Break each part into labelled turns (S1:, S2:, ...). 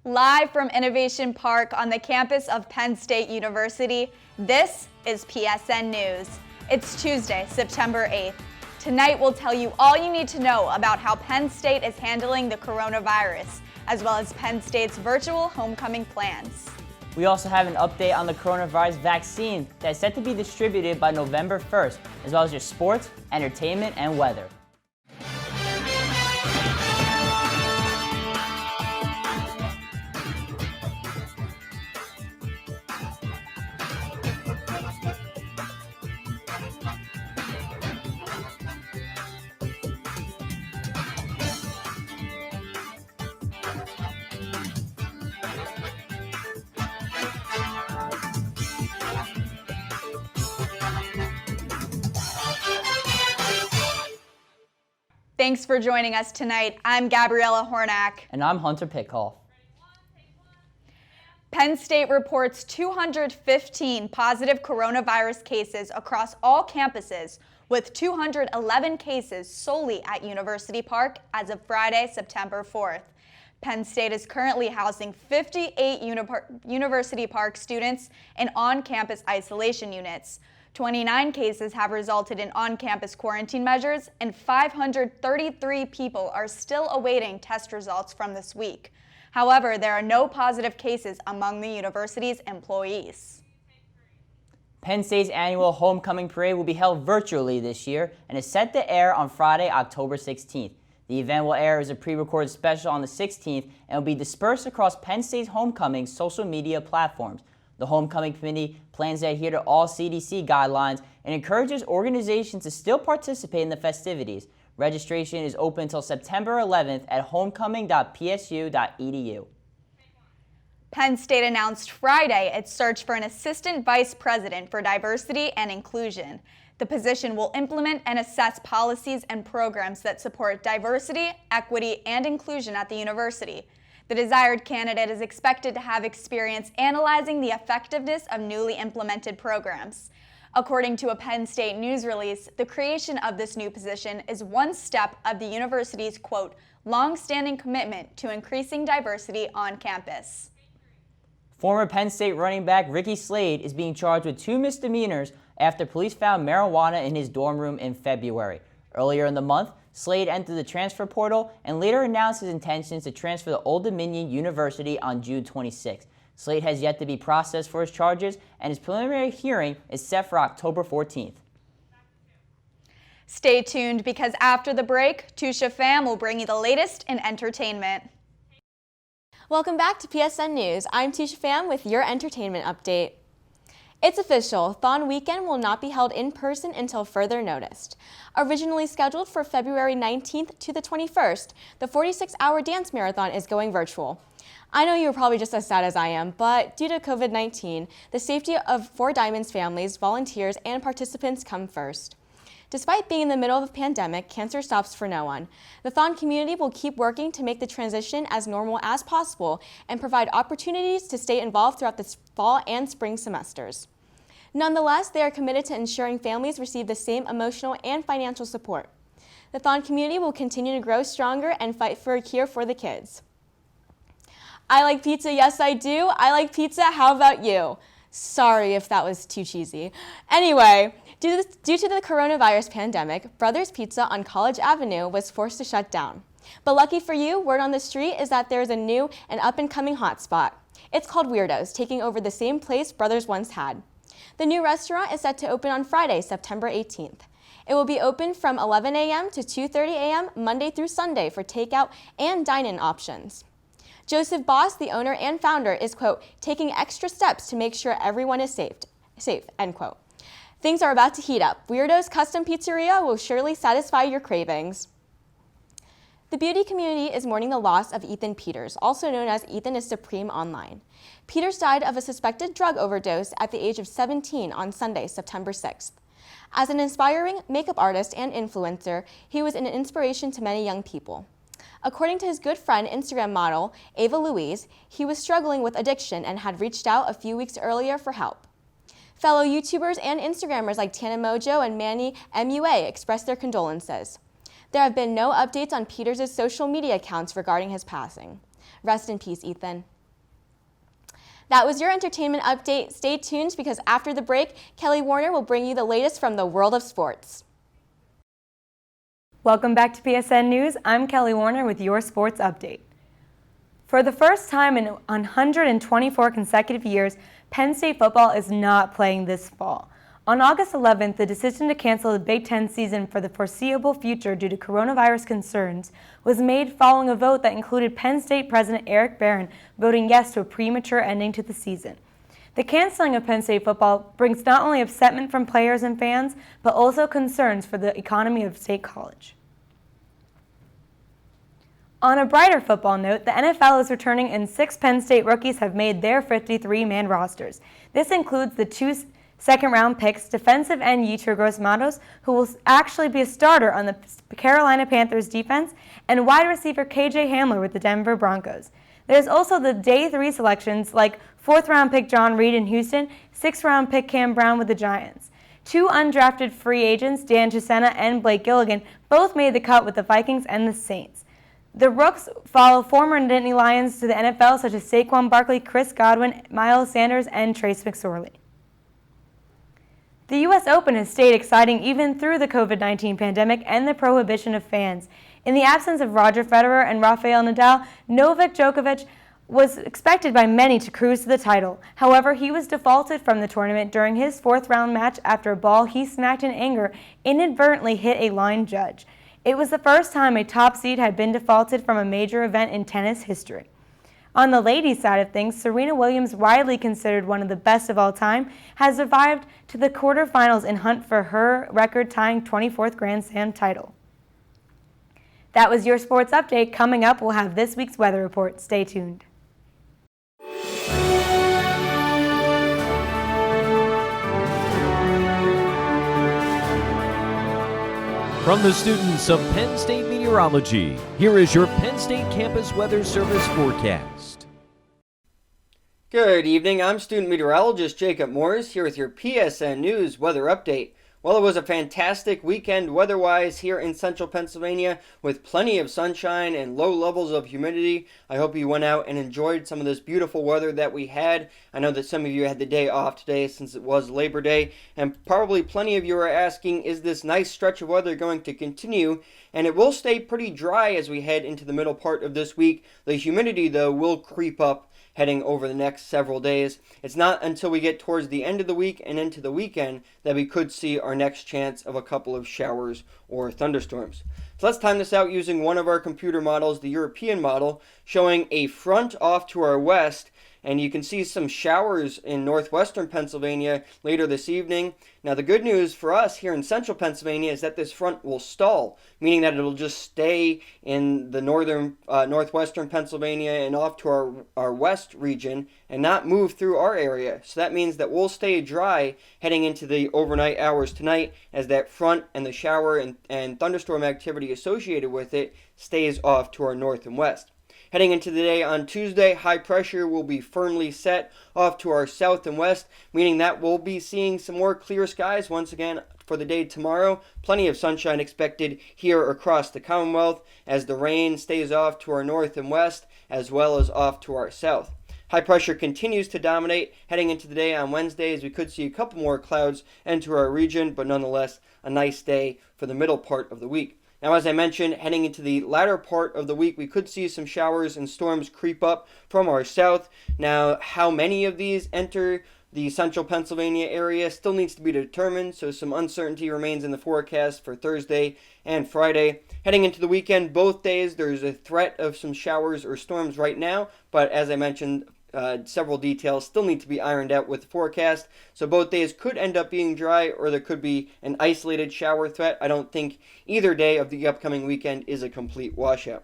S1: Live from Innovation Park on the campus of Penn State University, this is PSN News. It's Tuesday, September 8th. Tonight we'll tell you all you need to know about how Penn State is handling the coronavirus, as well as Penn State's virtual homecoming plans.
S2: We also have an update on the coronavirus vaccine that's set to be distributed by November 1st, as well as your sports, entertainment, and weather.
S1: Thanks for joining us tonight. I'm Gabriella Hornack.
S2: And I'm Hunter Pitcoff.
S1: Penn State reports 215 positive coronavirus cases across all campuses, with 211 cases solely at University Park as of Friday, September 4th. Penn State is currently housing 58 University Park students in on-campus isolation units. 29 cases have resulted in on-campus quarantine measures, and 533 people are still awaiting test results from this week. However, there are no positive cases among the university's employees.
S2: Penn State's annual homecoming parade will be held virtually this year and is set to air on Friday, October 16th. The event will air as a pre-recorded special on the 16th and will be dispersed across Penn State's homecoming social media platforms. The Homecoming Committee plans to adhere to all CDC guidelines and encourages organizations to still participate in the festivities. Registration is open until September 11th at homecoming.psu.edu.
S1: Penn State announced Friday its search for an assistant vice president for diversity and inclusion. The position will implement and assess policies and programs that support diversity, equity, and inclusion at the university. The desired candidate is expected to have experience analyzing the effectiveness of newly implemented programs. According to a Penn State news release, the creation of this new position is one step of the university's, quote, long-standing commitment to increasing diversity on campus.
S2: Former Penn State running back Ricky Slade is being charged with 2 misdemeanors after police found marijuana in his dorm room in February. Earlier in the month, Slade entered the transfer portal and later announced his intentions to transfer to Old Dominion University on June 26. Slade has yet to be processed for his charges, and his preliminary hearing is set for October 14th.
S1: Stay tuned, because after the break, Tusha Pham will bring you the latest in entertainment.
S3: Welcome back to PSN News. I'm Tusha Pham with your entertainment update. It's official, Thon Weekend will not be held in person until further notice. Originally scheduled for February 19th to the 21st, the 46-hour dance marathon is going virtual. I know you're probably just as sad as I am, but due to COVID-19, the safety of Four Diamonds families, volunteers, and participants come first. Despite being in the middle of a pandemic, cancer stops for no one. The Thon community will keep working to make the transition as normal as possible and provide opportunities to stay involved throughout the fall and spring semesters. Nonetheless, they are committed to ensuring families receive the same emotional and financial support. The Thon community will continue to grow stronger and fight for a cure for the kids. I like pizza, yes I do. I like pizza, how about you? Sorry if that was too cheesy. Anyway, due to the coronavirus pandemic, Brothers Pizza on College Avenue was forced to shut down. But lucky for you, word on the street is that there's a new and up-and-coming hotspot. It's called Weirdos, taking over the same place Brothers once had. The new restaurant is set to open on Friday, September 18th. It will be open from 11 a.m. to 2:30 a.m. Monday through Sunday for takeout and dine-in options. Joseph Boss, the owner and founder, is, quote, taking extra steps to make sure everyone is safe, end quote. Things are about to heat up. Weirdo's Custom Pizzeria will surely satisfy your cravings. The beauty community is mourning the loss of Ethan Peters, also known as Ethan is Supreme Online. Peters died of a suspected drug overdose at the age of 17 on Sunday, September 6th. As an inspiring makeup artist and influencer, he was an inspiration to many young people. According to his good friend, Instagram model Ava Louise, he was struggling with addiction and had reached out a few weeks earlier for help. Fellow YouTubers and Instagrammers like Tana Mojo and Manny MUA expressed their condolences. There have been no updates on Peters' social media accounts regarding his passing. Rest in peace, Ethan. That was your entertainment update. Stay tuned because after the break, Kelly Warner will bring you the latest from the world of sports.
S4: Welcome back to PSN News. I'm Kelly Warner with your sports update. For the first time in 124 consecutive years, Penn State football is not playing this fall. On August 11th, the decision to cancel the Big Ten season for the foreseeable future due to coronavirus concerns was made following a vote that included Penn State President Eric Barron voting yes to a premature ending to the season. The canceling of Penn State football brings not only upsetment from players and fans, but also concerns for the economy of State College. On a brighter football note, the NFL is returning and 6 Penn State rookies have made their 53-man rosters. This includes the 2 second-round picks, defensive end Yetur Gross-Matos, who will actually be a starter on the Carolina Panthers defense, and wide receiver KJ Hamler with the Denver Broncos. There's also the day 3 selections like 4th-round pick John Reed in Houston, 6th-round pick Cam Brown with the Giants. 2 undrafted free agents, Dan Chisena and Blake Gilligan, both made the cut with the Vikings and the Saints. The Rooks follow former Nittany Lions to the NFL such as Saquon Barkley, Chris Godwin, Miles Sanders, and Trace McSorley. The U.S. Open has stayed exciting even through the COVID-19 pandemic and the prohibition of fans. In the absence of Roger Federer and Rafael Nadal, Novak Djokovic was expected by many to cruise to the title. However, he was defaulted from the tournament during his 4th-round match after a ball he smacked in anger inadvertently hit a line judge. It was the first time a top seed had been defaulted from a major event in tennis history. On the ladies' side of things, Serena Williams, widely considered one of the best of all time, has survived to the quarterfinals in hunt for her record-tying 24th Grand Slam title. That was your sports update. Coming up, we'll have this week's weather report. Stay tuned.
S5: From the students of Penn State Meteorology, here is your Penn State Campus Weather Service forecast.
S6: Good evening, I'm student meteorologist Jacob Morris here with your PSN News weather update. Well, it was a fantastic weekend weather-wise here in central Pennsylvania with plenty of sunshine and low levels of humidity. I hope you went out and enjoyed some of this beautiful weather that we had. I know that some of you had the day off today since it was Labor Day, and probably plenty of you are asking, is this nice stretch of weather going to continue? And it will stay pretty dry as we head into the middle part of this week. The humidity, though, will creep up heading over the next several days. It's not until we get towards the end of the week and into the weekend that we could see our next chance of a couple of showers or thunderstorms. So let's time this out using one of our computer models, the European model, showing a front off to our west, and you can see some showers in northwestern Pennsylvania later this evening. Now, the good news for us here in central Pennsylvania is that this front will stall, meaning that it'll just stay in the northwestern Pennsylvania and off to our west region and not move through our area. So that means that we'll stay dry heading into the overnight hours tonight as that front and the shower and thunderstorm activity associated with it stays off to our north and west. Heading into the day on Tuesday, high pressure will be firmly set off to our south and west, meaning that we'll be seeing some more clear skies once again for the day tomorrow. Plenty of sunshine expected here across the Commonwealth as the rain stays off to our north and west as well as off to our south. High pressure continues to dominate heading into the day on Wednesday as we could see a couple more clouds enter our region, but nonetheless a nice day for the middle part of the week. Now, as I mentioned, heading into the latter part of the week, we could see some showers and storms creep up from our south. Now, how many of these enter the central Pennsylvania area still needs to be determined, so some uncertainty remains in the forecast for Thursday and Friday. Heading into the weekend, both days, there's a threat of some showers or storms right now, but as I mentioned, several details still need to be ironed out with the forecast. So both days could end up being dry, or there could be an isolated shower threat. I don't think either day of the upcoming weekend is a complete washout.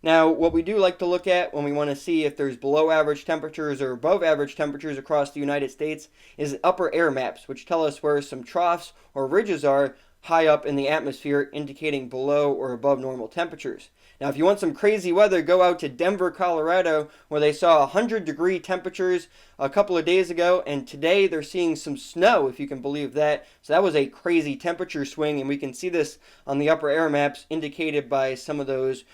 S6: Now, what we do like to look at when we want to see if there's below average temperatures or above average temperatures across the United States is upper air maps, which tell us where some troughs or ridges are high up in the atmosphere, indicating below or above normal temperatures. Now, if you want some crazy weather, go out to Denver, Colorado, where they saw 100-degree temperatures a couple of days ago, and today they're seeing some snow, if you can believe that. So that was a crazy temperature swing, and we can see this on the upper air maps indicated by some of those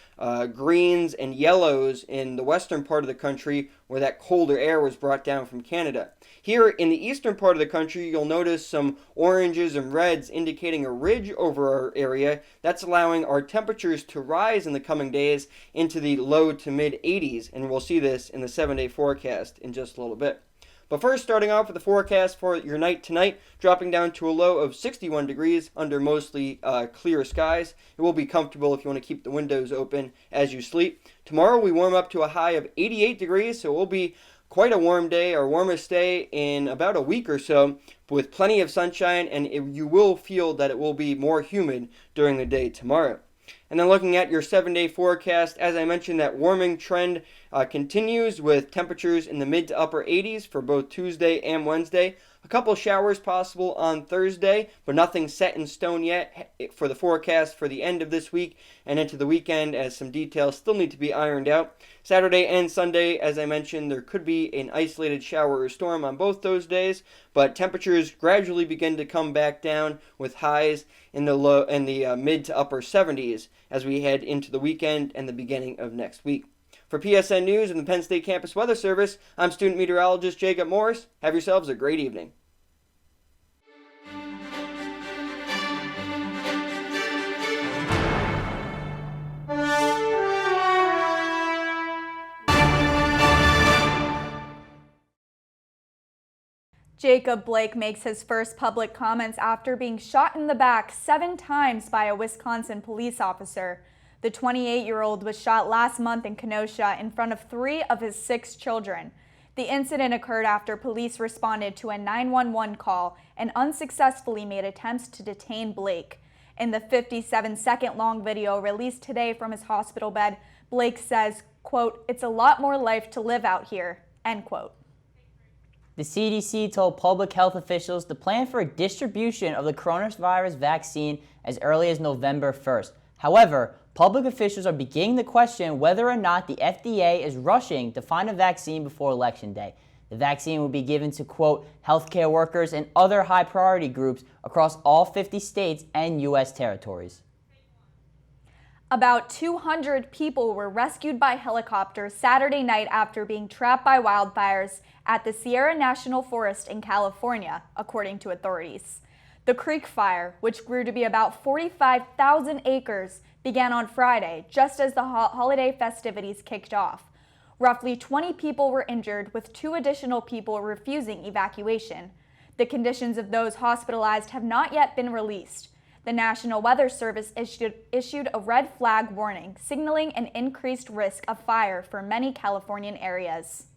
S6: greens and yellows in the western part of the country where that colder air was brought down from Canada. Here in the eastern part of the country, you'll notice some oranges and reds indicating a ridge over our area. That's allowing our temperatures to rise in the coming days into the low to mid 80s, and we'll see this in the 7-day forecast in just a little bit. But first, starting off with the forecast for your night tonight, dropping down to a low of 61 degrees under mostly clear skies. It will be comfortable if you want to keep the windows open as you sleep. Tomorrow we warm up to a high of 88 degrees, so it will be quite a warm day, our warmest day in about a week or so, with plenty of sunshine, and you will feel that it will be more humid during the day tomorrow. And then looking at your 7-day forecast, as I mentioned, that warming trend continues with temperatures in the mid to upper 80s for both Tuesday and Wednesday. A couple showers possible on Thursday, but nothing set in stone yet for the forecast for the end of this week and into the weekend, as some details still need to be ironed out. Saturday and Sunday, as I mentioned, there could be an isolated shower or storm on both those days, but temperatures gradually begin to come back down with highs in the mid to upper 70s as we head into the weekend and the beginning of next week. For PSN News and the Penn State Campus Weather Service, I'm student meteorologist Jacob Morris. Have yourselves a great evening.
S1: Jacob Blake makes his first public comments after being shot in the back 7 times by a Wisconsin police officer. The 28-year-old was shot last month in Kenosha in front of 3 of his 6 children. The incident occurred after police responded to a 911 call and unsuccessfully made attempts to detain Blake. In the 57-second long video released today from his hospital bed, Blake says, quote, "It's a lot more life to live out here," end quote.
S2: The CDC told public health officials to plan for a distribution of the coronavirus vaccine as early as November 1st. However, public officials are beginning to question whether or not the FDA is rushing to find a vaccine before Election Day. The vaccine will be given to, quote, healthcare workers and other high-priority groups across all 50 states and U.S. territories.
S1: About 200 people were rescued by helicopter Saturday night after being trapped by wildfires at the Sierra National Forest in California, according to authorities. The Creek Fire, which grew to be about 45,000 acres, began on Friday, just as the holiday festivities kicked off. Roughly 20 people were injured, with 2 additional people refusing evacuation. The conditions of those hospitalized have not yet been released. The National Weather Service issued a red flag warning, signaling an increased risk of fire for many Californian areas.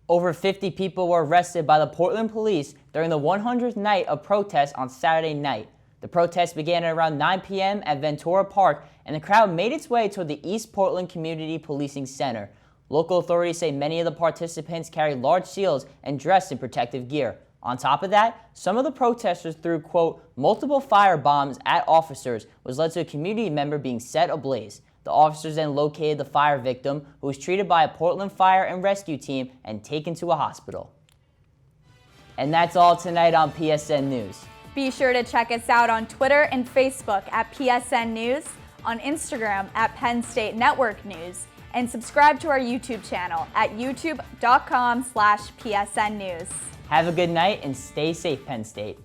S2: Over 50 people were arrested by the Portland police during the 100th night of protests on Saturday night. The protest began at around 9 p.m. at Ventura Park, and the crowd made its way toward the East Portland Community Policing Center. Local authorities say many of the participants carried large shields and dressed in protective gear. On top of that, some of the protesters threw, quote, multiple fire bombs at officers, which led to a community member being set ablaze. The officers then located the fire victim, who was treated by a Portland Fire and Rescue team and taken to a hospital. And that's all tonight on PSN News.
S1: Be sure to check us out on Twitter and Facebook at PSN News, on Instagram at Penn State Network News, and subscribe to our YouTube channel at youtube.com/PSN News.
S2: Have a good night and stay safe, Penn State.